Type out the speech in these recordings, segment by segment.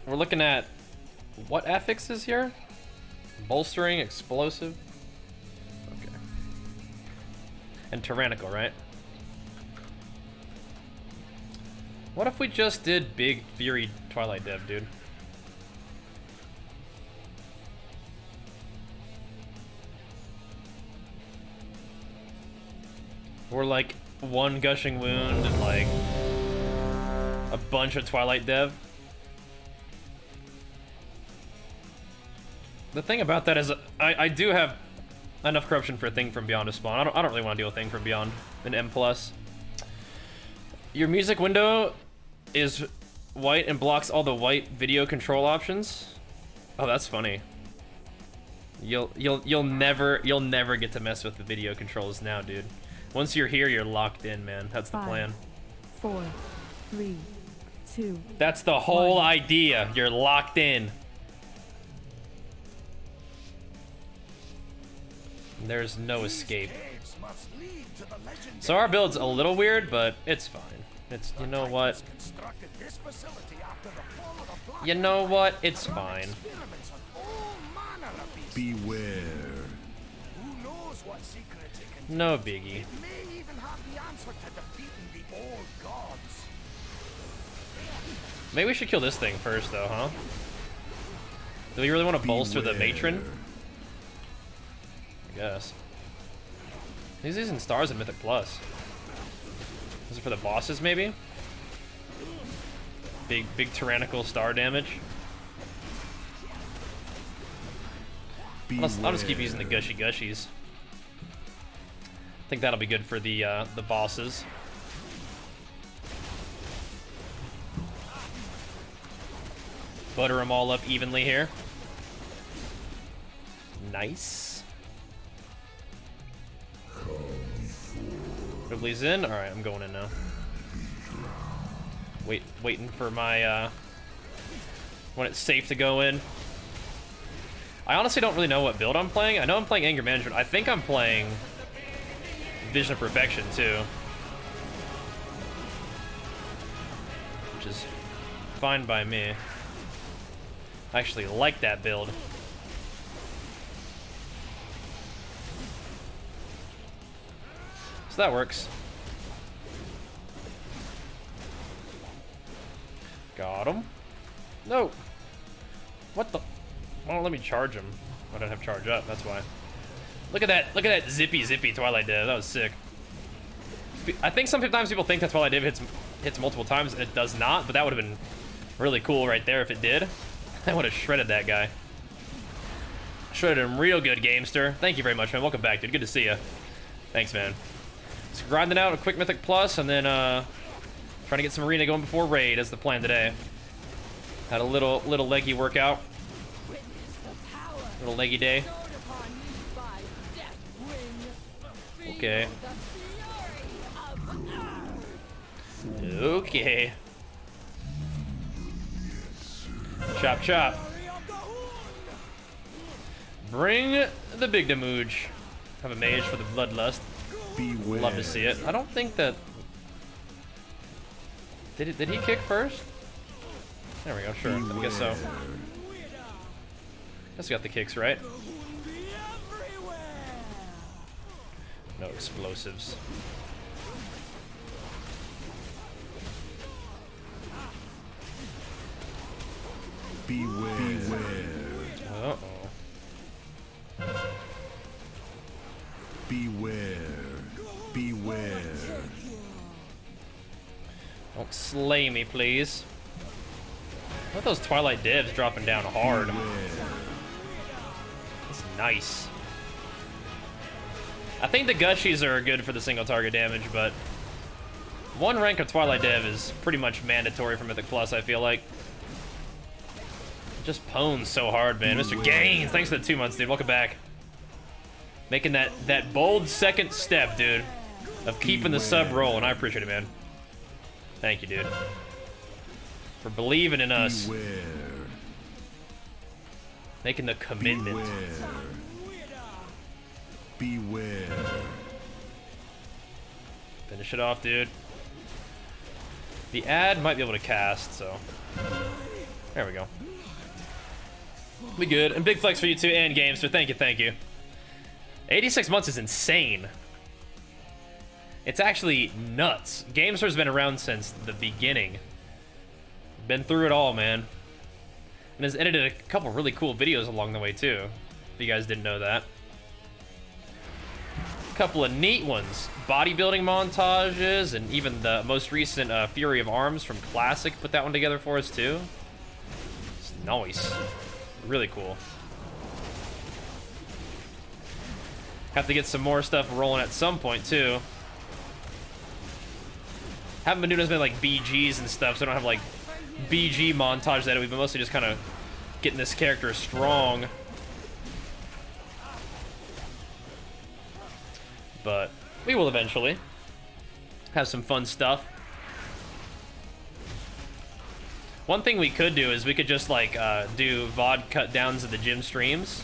we're looking at what affixes here? Bolstering, explosive. Okay. And tyrannical, right? What if we just did big Fury Twilight Dev, dude? Or like one Gushing Wound and like a bunch of Twilight Dev. The thing about that is I do have enough corruption for a Thing from Beyond to spawn. I don't really want to deal with Thing from Beyond in M+. Your music window is white and blocks all the white video control options. Oh, that's funny. You'll never get to mess with the video controls now, dude. Once you're here, you're locked in, man. That's the plan. 4, 3, 2. That's the whole idea. You're locked in. There's no escape. So our build's a little weird, but it's fine. It's, you know what? You know what? It's fine. Beware. No biggie. Maybe we should kill this thing first, though, huh? Do we really want to bolster the matron? I guess. He's using stars in Mythic Plus. Is it for the bosses, maybe? Big tyrannical star damage. I'll just keep using the gushy gushies. I think that'll be good for the bosses. Butter them all up evenly here. Nice. Ridley's in. All right, I'm going in now. Waiting for my when it's safe to go in. I honestly don't really know what build I'm playing. I know I'm playing Anger Management. I think I'm playing Vision of Perfection too, which is fine by me. I actually like that build. So that works. Got him. No. What the? Well, let me charge him. I don't have charge up. That's why. Look at that. Look at that zippy Twilight Dev. That was sick. I think sometimes people think that Twilight Dev hits multiple times, and it does not. But that would have been really cool right there if it did. I would have shredded that guy. Shredded him real good, Gamester. Thank you very much, man. Welcome back, dude. Good to see you. Thanks, man. Just grinding out a quick Mythic Plus, and then trying to get some arena going before raid. That's the plan today. Had a little leggy workout. Little leggy day. Okay. Okay. Chop chop. Bring the big damage. Have a mage for the bloodlust. Beware. Love to see it. I don't think that. Did he kick first? There we go. Sure. I guess so. Guess we got the kicks right. No explosives. Beware. Uh-oh. Beware. Beware. Don't slay me, please. Look at those Twilight Devs dropping down hard. That's nice. I think the Gushies are good for the single target damage, but one rank of Twilight Dev is pretty much mandatory for Mythic Plus, I feel like. It just pwns so hard, man. Mr. Gaines, thanks for the 2 months, dude. Welcome back. Making that bold second step, dude, of keeping the sub rolling. I appreciate it, man. Thank you, dude. For believing in us. Beware. Making the commitment. Beware. Finish it off, dude. The ad might be able to cast, so. There we go. We good. And big flex for you too, and Gamester. Thank you, thank you. 86 months is insane. It's actually nuts. Gamester's been around since the beginning. Been through it all, man. And has edited a couple really cool videos along the way too, if you guys didn't know that. A couple of neat ones. Bodybuilding montages, and even the most recent Fury of Arms from Classic put that one together for us too. It's nice. Really cool. Have to get some more stuff rolling at some point too. Haven't been doing as many like BGs and stuff, so I don't have like BG montage that we've been mostly just kind of getting this character strong. But we will eventually have some fun stuff. One thing we could do is we could just like do VOD cut downs of the gym streams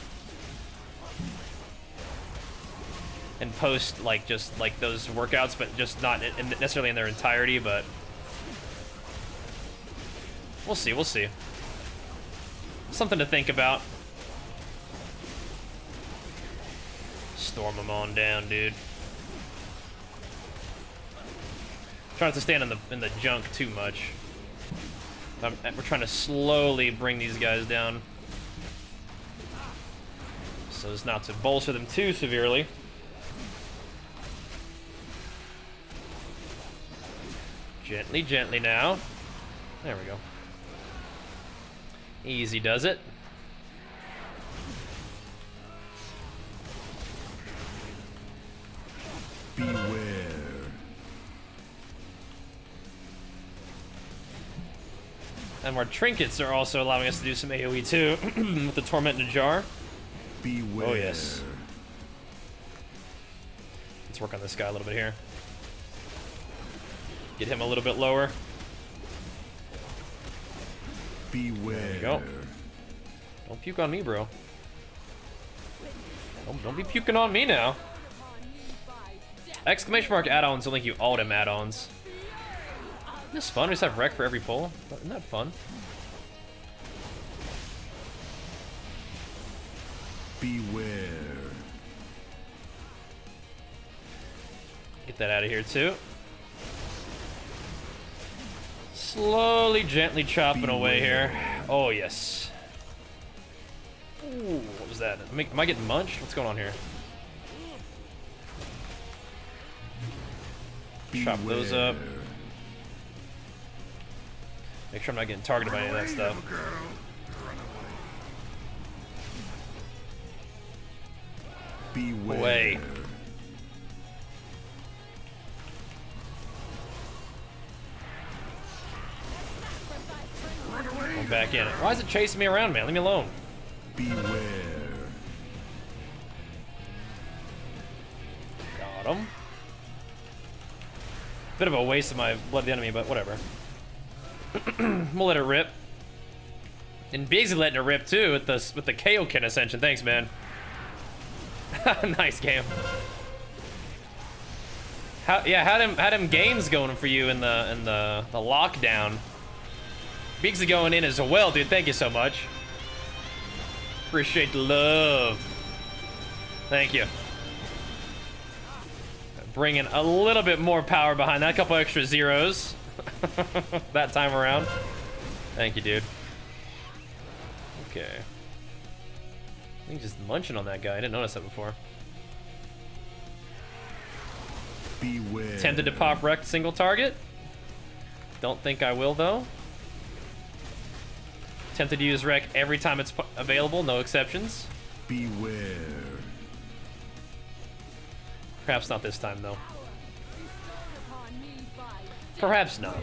and post like just like those workouts, but just not necessarily in their entirety. But we'll see, we'll see. Something to think about. Storm them on down, dude. Try not to stand in the junk too much. We're trying to slowly bring these guys down, so as not to bolster them too severely. Gently, gently now. There we go. Easy does it. Beware. And our trinkets are also allowing us to do some AoE too, with the Torment in a Jar. Beware. Oh yes. Let's work on this guy a little bit here. Get him a little bit lower. Beware. There we go. Don't puke on me, bro. Don't be puking on me now. Exclamation mark add-ons will link you all to add-ons. Isn't this fun? We just have wreck for every pull. Isn't that fun? Beware. Get that out of here too. Slowly, gently chopping away here. Oh yes. Ooh, what was that? Am I getting munched? What's going on here? Chop those up. Make sure I'm not getting targeted by any of that stuff. Beware. Away. I'm back in it. Why is it chasing me around, man? Leave me alone. Beware. Got him. Bit of a waste of my Blood of the Enemy, but whatever. We'll let it rip. And Biggsy letting it rip too with the Kaioken Ascension. Thanks, man. Nice game. How him gains going for you in the lockdown. Biggsy going in as well, dude. Thank you so much. Appreciate the love. Thank you. Bringing a little bit more power behind that. A couple extra zeros that time around. Thank you, dude. Okay. I think just munching on that guy. I didn't notice that before. Beware. Tempted to pop wreck single target. Don't think I will though. Tempted to use wreck every time it's available. No exceptions. Beware. Perhaps not this time though. Perhaps not.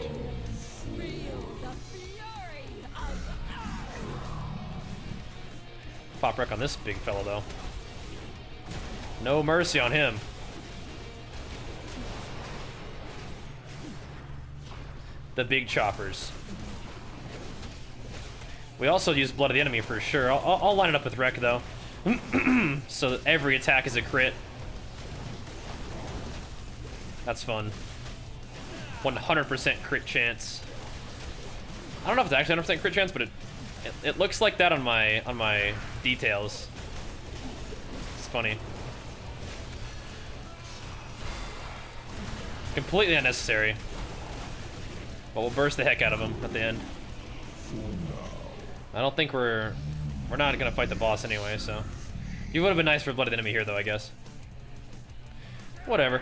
Pop wreck on this big fella though. No mercy on him. The big choppers. We also use Blood of the Enemy for sure. I'll line it up with wreck though. So that every attack is a crit. That's fun. 100% crit chance. I don't know if it's actually 100% crit chance, but it It looks like that on my details. It's funny. Completely unnecessary. But we'll burst the heck out of him at the end. I don't think we're not gonna fight the boss anyway, so. He would have been nice for a blooded enemy here though, I guess. Whatever.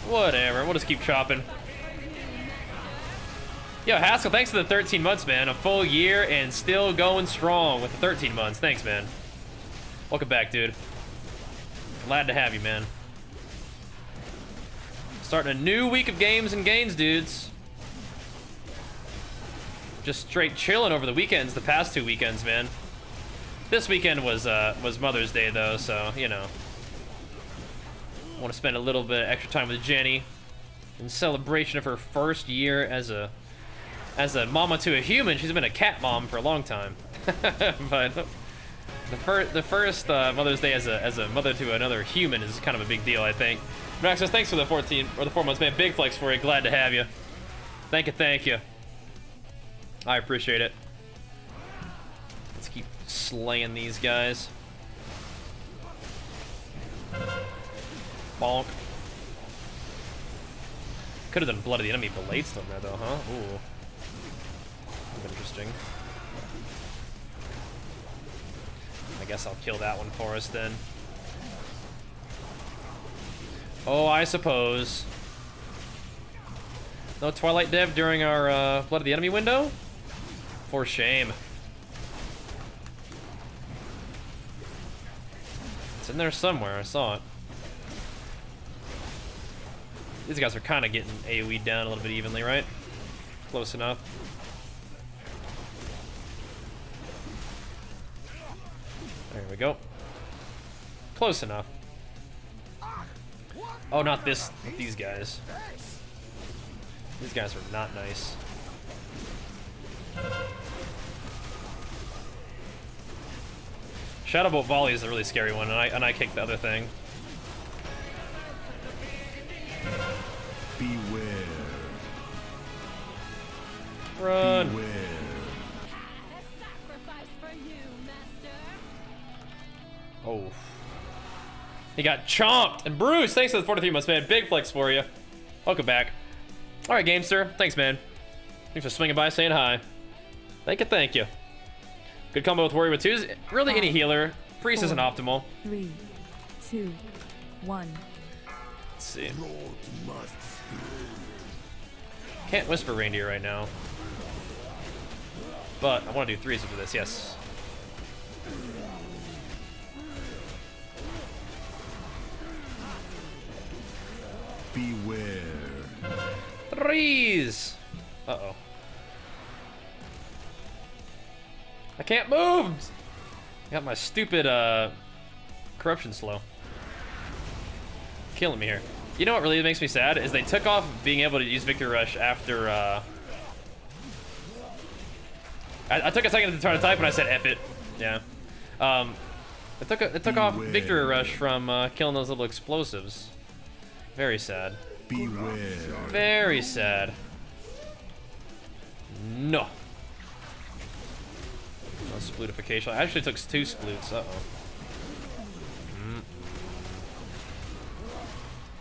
Whatever, we'll just keep chopping. Yo, Haskell, thanks for the 13 months, man. A full year and still going strong with the 13 months. Thanks, man. Welcome back, dude. Glad to have you, man. Starting a new week of games and gains, dudes. Just straight chilling over the weekends, the past 2 weekends, man. This weekend was Mother's Day, though, so, you know. I want to spend a little bit of extra time with Jenny in celebration of her first year as a mama to a human. She's been a cat mom for a long time. But the first Mother's Day as a mother to another human is kind of a big deal, I think. Maxus, thanks for the 4 months, man. Big flex for you. Glad to have you. Thank you. I appreciate it. Let's keep slaying these guys. Bonk. Could have done Blood of the Enemy Belate Stone there, though, huh? Ooh. Interesting. I guess I'll kill that one for us then. Oh, I suppose. No Twilight Dev during our Blood of the Enemy window? For shame. It's in there somewhere, I saw it. These guys are kind of getting AoE'd down a little bit evenly, right? Close enough. There we go. Close enough. Oh, not these guys. These guys are not nice. Shadowbolt volley is a really scary one, and I kicked the other thing. Beware. Run. Beware. Oh. He got chomped. And Bruce, thanks for the 43 months, man. Big flex for you. Welcome back. All right, Gamester. Thanks, man. Thanks for swinging by, saying hi. Thank you. Good combo with Warrior with 2s. Really, any healer. Priest isn't optimal. 3, 2, 1. Let's see. Can't Whisper Reindeer right now. But I want to do 3s after this, yes. Beware. 3s! Uh-oh. I can't move! I got my stupid, corruption slow. Killing me here. You know what really makes me sad? Is they took off being able to use Victory Rush after, I took a second to try to type and I said F it. Yeah. It took off Victory Rush from, killing those little explosives. Very sad. Beware. Very sad. No. No splutification. I actually took 2 splutes. Uh-oh.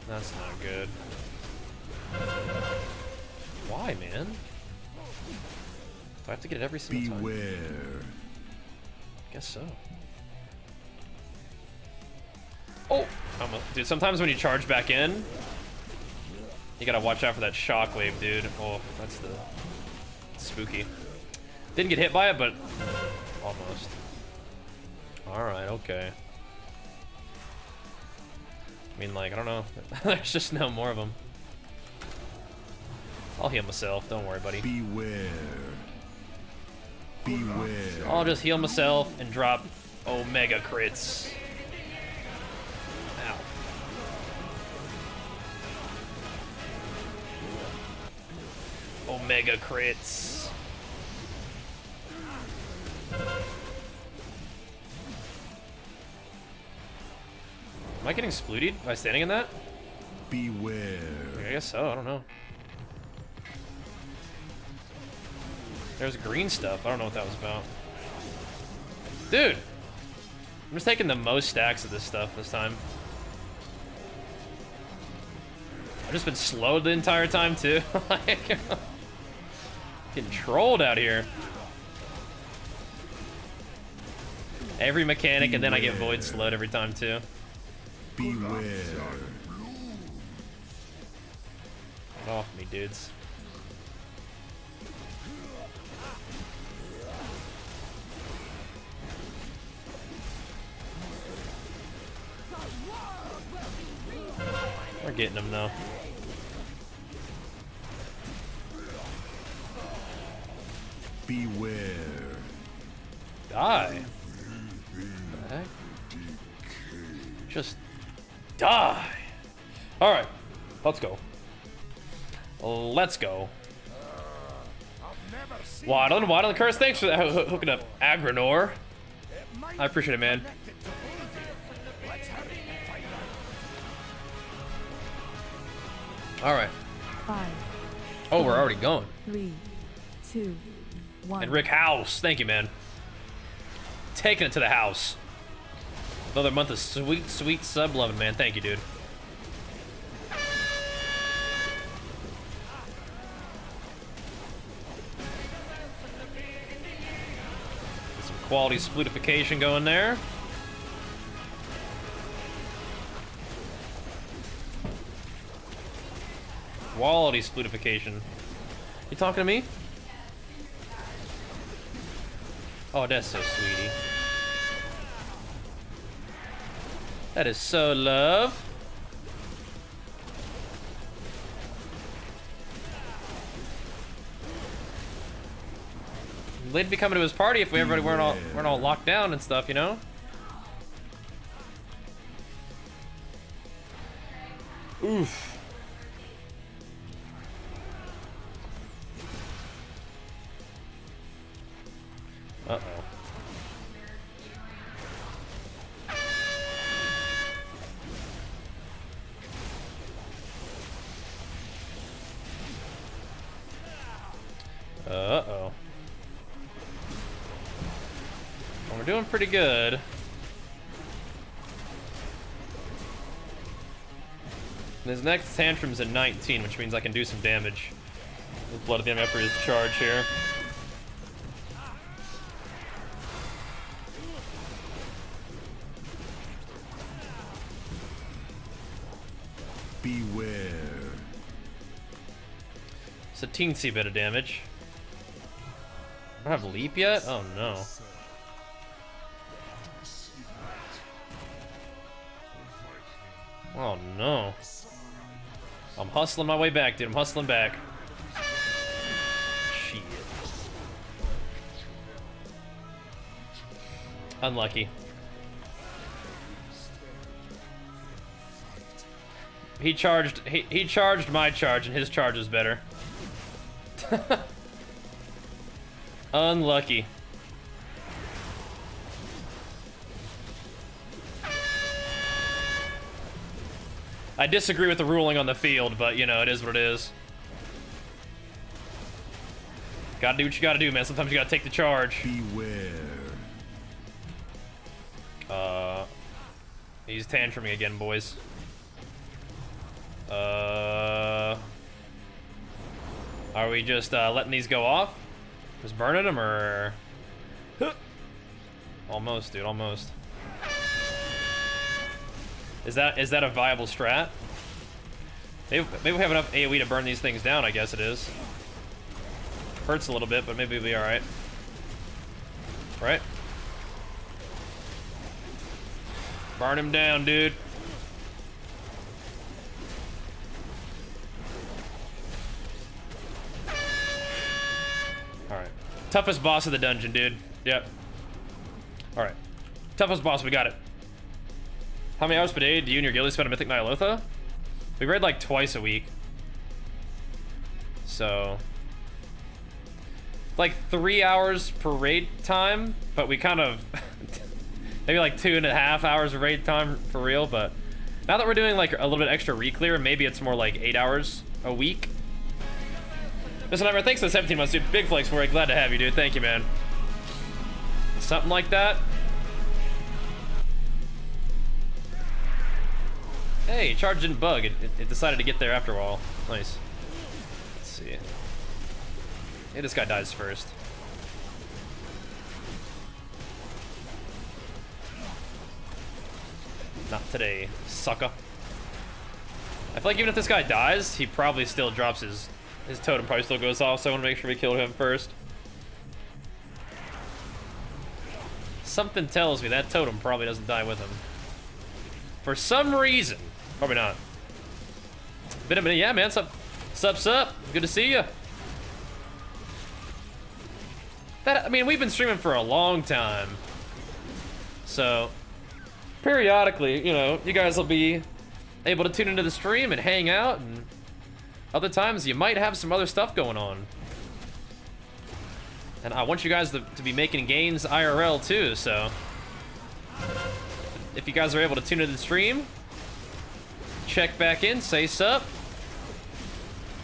That's not good. Why, man? Do I have to get it every single time? Beware. Guess so. Oh! Dude, sometimes when you charge back in, you gotta watch out for that shockwave, dude. Oh, that's the spooky. Didn't get hit by it, but almost. Alright, okay. I mean, like, I don't know. There's just no more of them. I'll heal myself. Don't worry, buddy. Beware. Beware. I'll just heal myself and drop Omega crits. Ow. Omega crits. Am I getting splooted by standing in that? Beware. I guess so, I don't know. There's green stuff, I don't know what that was about. Dude! I'm just taking the most stacks of this stuff this time. I've just been slowed the entire time too. Like, getting trolled out here. Every mechanic, and then I get void slowed every time too. Beware. Get off me, dudes. We're getting them though. Beware. Die. What the heck? Just die. All right, let's go. Let's go. Waddle the curse. Thanks for that, hooking up, Agronor. I appreciate it, man. All right. 5, Oh, we're already going. 3, 2, 1. And Rick House, thank you, man. Taking it to the house. Another month of sweet, sweet sub loving, man. Thank you, dude. Get some quality splutification going there. Quality splutification. You talking to me? Oh, that's so sweetie. That is so love. They'd be coming to his party if we everybody weren't all locked down and stuff, you know? Oof. Uh-oh. Uh-oh. Well, we're doing pretty good. His next tantrum's at 19, which means I can do some damage with Blood of the Emperor's charge here. Beware. It's a teensy bit of damage. I don't have leap yet? Oh no. Oh no. I'm hustling my way back, dude. I'm hustling back. Shit. Unlucky. He charged my charge and his charge is better. Unlucky. I disagree with the ruling on the field, but you know, it is what it is. Gotta do what you gotta do, man. Sometimes you gotta take the charge. Beware. He's tantruming again, boys. Are we just letting these go off? Just burning them, or? Almost, dude, almost. Is that a viable strat? Maybe we have enough AoE to burn these things down, I guess it is. Hurts a little bit, but maybe we'll be alright. Right? Burn him down, dude. Alright. Toughest boss of the dungeon, dude. Yep. Alright. Toughest boss, we got it. How many hours per day do you and your guild spend on Mythic Nyalotha? We raid like twice a week. So... like 3 hours per raid time, but we kind of... maybe like 2.5 hours of raid time for real, but Now that we're doing like a little bit extra re-clear, maybe it's more like 8 hours a week. Mr. Nightmare, thanks for the 17 months, dude. Big flex for it. Glad to have you, dude. Thank you, man. Something like that. Hey, charge didn't bug. It decided to get there after a while. Nice. Let's see. Hey, this guy dies first. Not today, sucker. I feel like even if this guy dies, he probably still drops his totem, probably still goes off, so I want to make sure we killed him first. Something tells me that totem probably doesn't die with him. For some reason. Probably not. Been a minute, yeah, man. Sup? Good to see you. I mean, we've been streaming for a long time. So, periodically, you know, you guys will be able to tune into the stream and hang out, and other times you might have some other stuff going on. And I want you guys to be making gains IRL too, so if you guys are able to tune into the stream, check back in, say sup.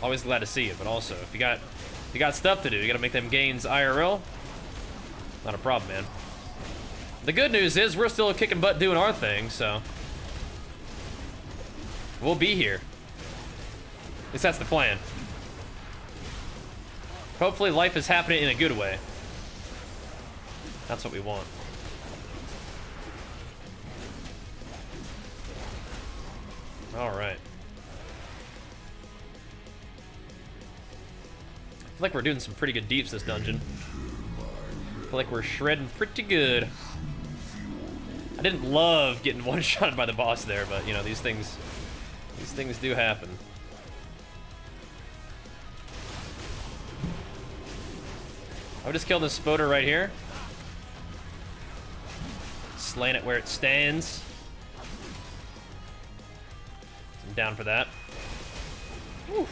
Always glad to see you, but also if you got stuff to do, you gotta make them gains IRL. Not a problem, man. The good news is we're still kicking butt doing our thing, so we'll be here. At least that's the plan. Hopefully life is happening in a good way. That's what we want. All right. I feel like we're doing some pretty good deeps this dungeon. I feel like we're shredding pretty good. I didn't love getting one-shotted by the boss there, but you know, these things do happen. I would just kill this spoder right here. Slaying it where it stands. I'm down for that. Whew.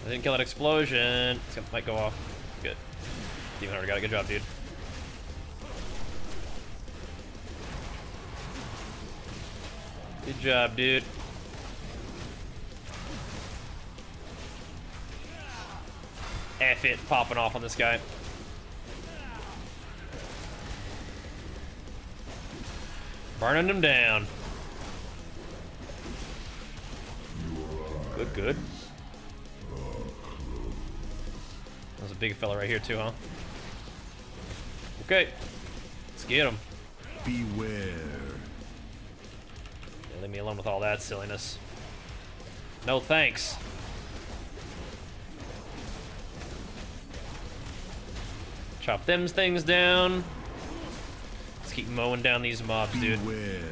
I didn't kill that explosion. It might go off. Good. Demon already got it. Good job, dude. Good job, dude. F it, popping off on this guy. Burning him down. Good, good. There's a big fella right here too, huh? Okay, let's get him. Beware. Yeah, leave me alone with all that silliness. No thanks. Chop them things down. Let's keep mowing down these mobs, dude. Beware.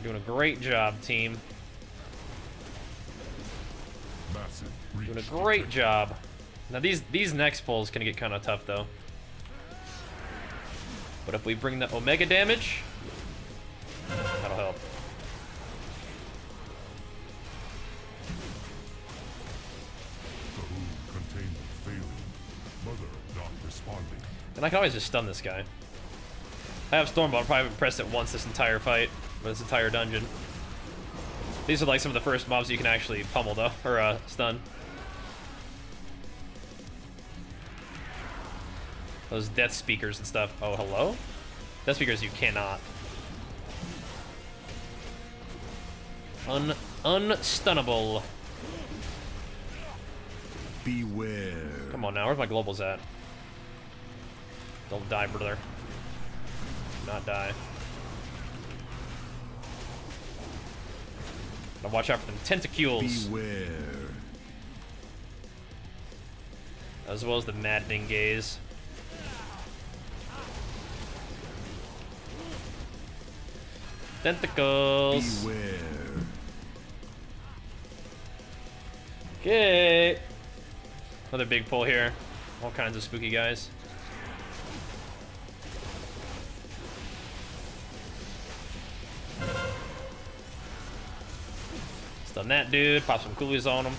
Doing a great job, team. Massive Doing a great job. Now these next pulls can get kind of tough though. But if we bring the Omega damage, that'll help. And I can always just stun this guy. I have Stormbolt, I probably haven't pressed it once this entire fight, or this entire dungeon. These are like some of the first mobs you can actually pummel though, or stun. Those death speakers and stuff. Oh, hello? Death speakers you cannot. Unstunnable. Beware. Come on now, where's my globals at? Don't die, brother. Do not die. Now watch out for them tentacules. Beware. As well as the maddening gaze. Tentacles. Beware. Okay. Another big pull here. All kinds of spooky guys. Stun that dude. Pop some coolies on him.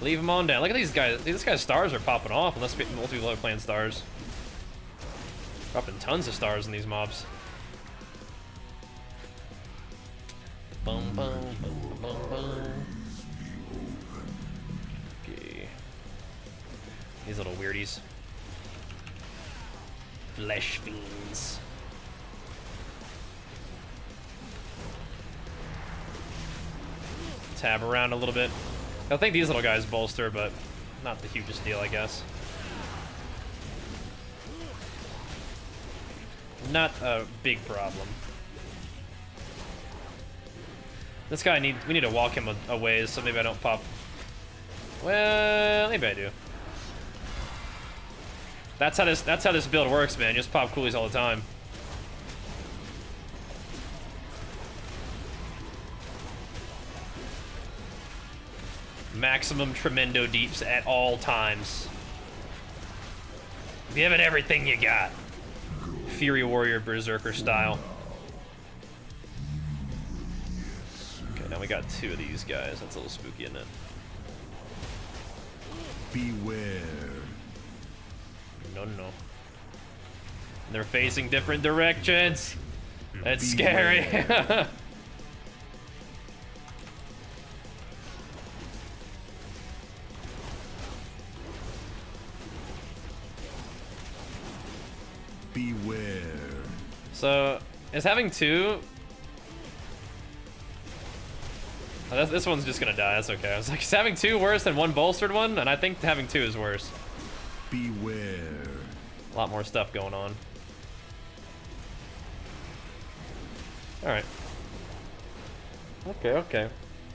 Leave them on down. Look at these guys. These guys' stars are popping off unless multiple people are playing stars. Dropping tons of stars in these mobs. Boom, boom, boom, boom, boom. Okay. These little weirdies. Flesh fiends. Tab around a little bit. I think these little guys bolster, but not the hugest deal, I guess. Not a big problem. This guy we need to walk him a ways, so maybe I don't pop. Well, maybe I do. That's how this build works, man. Just pop coolies all the time. Maximum tremendo deeps at all times. Give it everything you got. Fury Warrior Berserker style. Okay, now we got 2 of these guys. That's a little spooky, isn't it? Beware. No. They're facing different directions. That's scary. Beware. So, is having 2... Oh, this one's just gonna die, that's okay. I was like, is having 2 worse than 1 bolstered one? And I think having 2 is worse. Beware. A lot more stuff going on. Alright. Okay.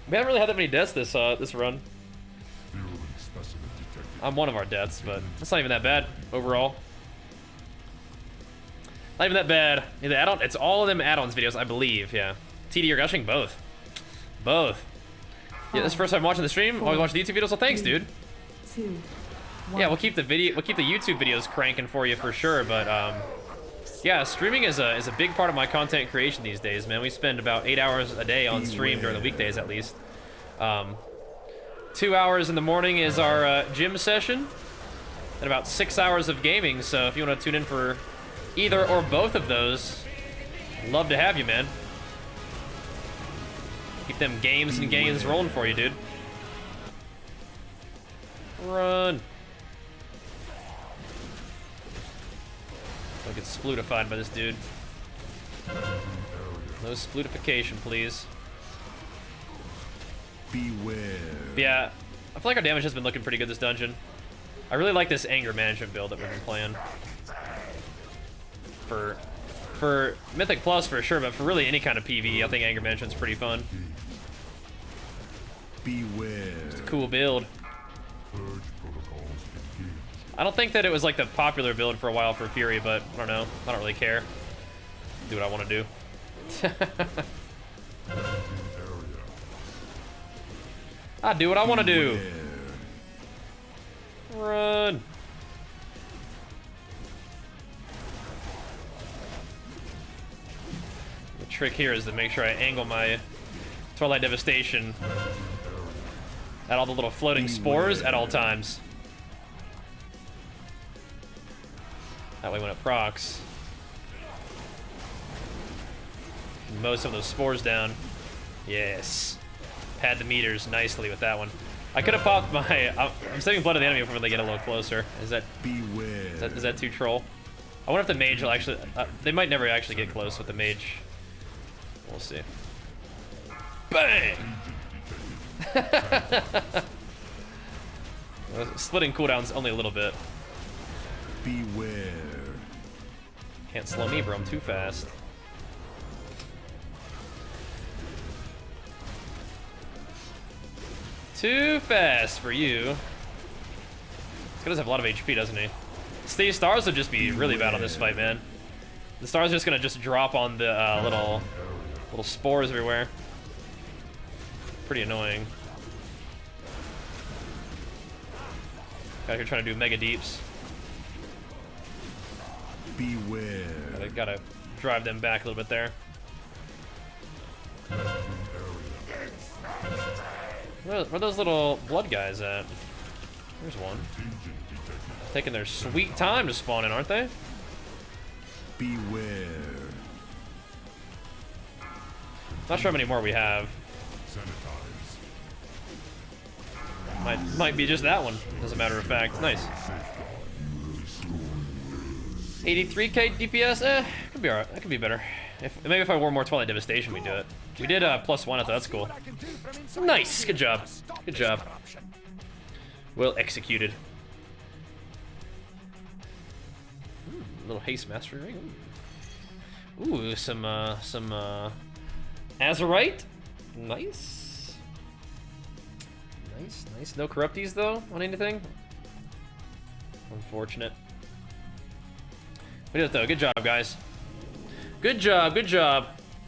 We haven't really had that many deaths this run. I'm one of our deaths, but it's not even that bad overall. Not even that bad. The add-on, it's all of them add-ons videos, I believe, yeah. TD, you're gushing? Both. Both. Yeah, this is the first time watching the stream. Always watch the YouTube videos, so thanks, dude. 2, 1. Yeah, we'll keep the YouTube videos cranking for you for sure, but yeah, streaming is a big part of my content creation these days, man. We spend about 8 hours a day on stream during the weekdays at least. 2 hours in the morning is our gym session, and about 6 hours of gaming, so if you want to tune in for either or both of those, love to have you, man. Keep them games and gains rolling for you, dude. Run. Don't get splutified by this dude. No splutification, please. Beware. Yeah, I feel like our damage has been looking pretty good this dungeon. I really like this anger management build that we've been playing. For Mythic Plus for sure, but for really any kind of PvE, I think anger management's pretty fun. Beware. It's a cool build. I don't think that it was like the popular build for a while for Fury, but I don't know. I don't really care. Do what I want to do. I do what I want to do. Run. The trick here is to make sure I angle my Twilight Devastation at all the little floating spores at all times. That way when it procs, you can mow some of those spores down. Yes. Pad the meters nicely with that one. I could have popped my... I'm saving blood of the enemy before they get a little closer. Is that too troll? I wonder if the mage will actually... they might never actually get close with the mage. We'll see. Bang! Splitting cooldowns only a little bit. Beware. Can't slow me, bro. I'm too fast. Too fast for you. This guy does have a lot of HP, doesn't he? These stars would just be really bad on this fight, man. The stars are just gonna just drop on the little spores everywhere. Pretty annoying. Out here trying to do mega deeps. Beware. Gotta drive them back a little bit there. Where are those little blood guys at? There's one. Taking their sweet time to spawn in, aren't they? Beware. Not sure how many more we have. Might be just that one, as a matter of fact. Nice. 83k DPS? Could be alright. That could be better. Maybe if I wore more Twilight Devastation, we'd do it. We did +1, I thought that's cool. Nice, good job. Good job. Well executed. Little haste mastery. Ooh, some Azerite. Nice. Nice. No corrupties though on anything. Unfortunate. We did it though. Good job, guys. Good job.